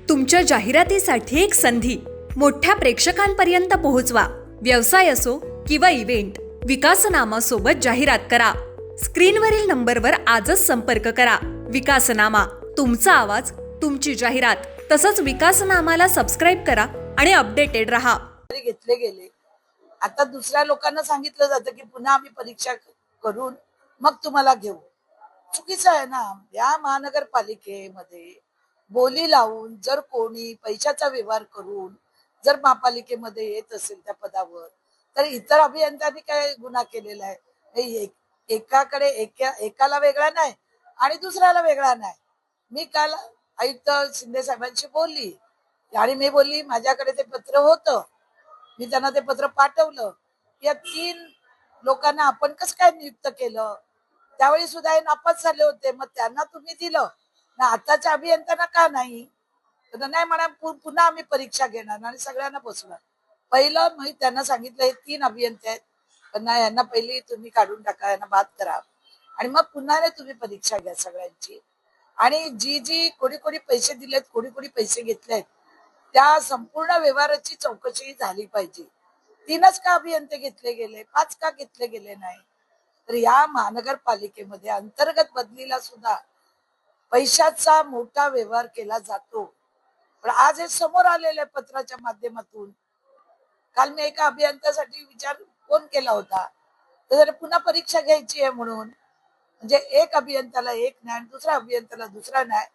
तुमच्या जाहिरातीसाठी एक संधी मोठ्या प्रेक्षकांपर्यंत पोहोचवा। व्यवसाय असो किंवा इव्हेंट, विकासनामा सोबत जाहिरात करा। स्क्रीनवरील नंबरवर आजच संपर्क करा। विकासनामा, तुमचा आवाज, तुमची जाहिरात। तसंच विकासनामाला सबस्क्राइब करा आणि अपडेटेड रहा। घेतले गेले। आता दुसऱ्या लोकांना सांगितलं जातं की पुन्हा आम्ही परीक्षा करून मग तुम्हाला घेऊ। चुकीचं आहे ना। या महानगरपालिकेमध्ये बोली लावून जर कोणी पैशाचा व्यवहार करून जर महापालिकेमध्ये येत असेल त्या पदावर, तर इतर अभियंत्यांनी काय गुन्हा केलेला आहे? एकाकडे एकाला वेगळा नाही आणि दुसऱ्याला वेगळा नाही। मी काल आयुक्त शिंदे साहेबांशी बोलली आणि मी बोलली माझ्याकडे ते पत्र होतं, मी त्यांना ते पत्र पाठवलं। या 3 लोकांना आपण कसं काय नियुक्त केलं? त्यावेळी सुद्धा हे नापास झाले होते, मग त्यांना तुम्ही दिलं ना, आताच्या अभियंत्यांना का नाही? नाही म्हणा पुन्हा आम्ही परीक्षा घेणार आणि सगळ्यांना बसवणार। पहिलं मी त्यांना सांगितलं हे 3 अभियंते आहेत, पण यांना पहिली तुम्ही काढून टाका, यांना बाद करा आणि मग पुन्हा तुम्ही परीक्षा घ्या सगळ्यांची। आणि जी कोणी पैसे दिलेत, कोणी पैसे घेतलेत, त्या संपूर्ण व्यवहाराची चौकशी झाली पाहिजे। 3च का अभियंते घेतले गेले, 5 का घेतले गेले नाही? तर या महानगरपालिकेमध्ये अंतर्गत बदलीला सुद्धा पैशाचा मोठा व्यवहार केला जातो। पण आज हे समोर आलेल्या पत्राच्या माध्यमातून काल मी एका अभियंत्यासाठी विचार फोन केला होता, तर पुन्हा परीक्षा घ्यायची आहे म्हणून, म्हणजे एक अभियंत्याला एक नाही आणि दुसऱ्या अभियंत्याला दुसरा नाही,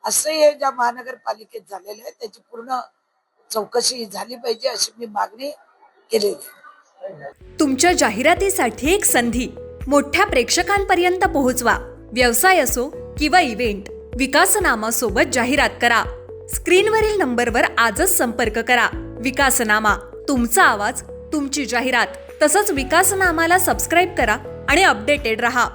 असं हे ज्या महानगरपालिकेत झालेलं आहे त्याची पूर्ण चौकशी झाली पाहिजे अशी मी मागणी केलेली। तुमच्या जाहिरातीसाठी एक संधी मोठ्या प्रेक्षकांपर्यंत पोहोचवा। व्यवसाय असो किंवा इव्हेंट, विकासनामा सोबत जाहिरात करा। स्क्रीनवरील नंबरवर आजच संपर्क करा। विकासनामा, तुमचा आवाज, तुमची जाहिरात। तसंच विकासनामाला सबस्क्राइब करा आणि अपडेटेड रहा।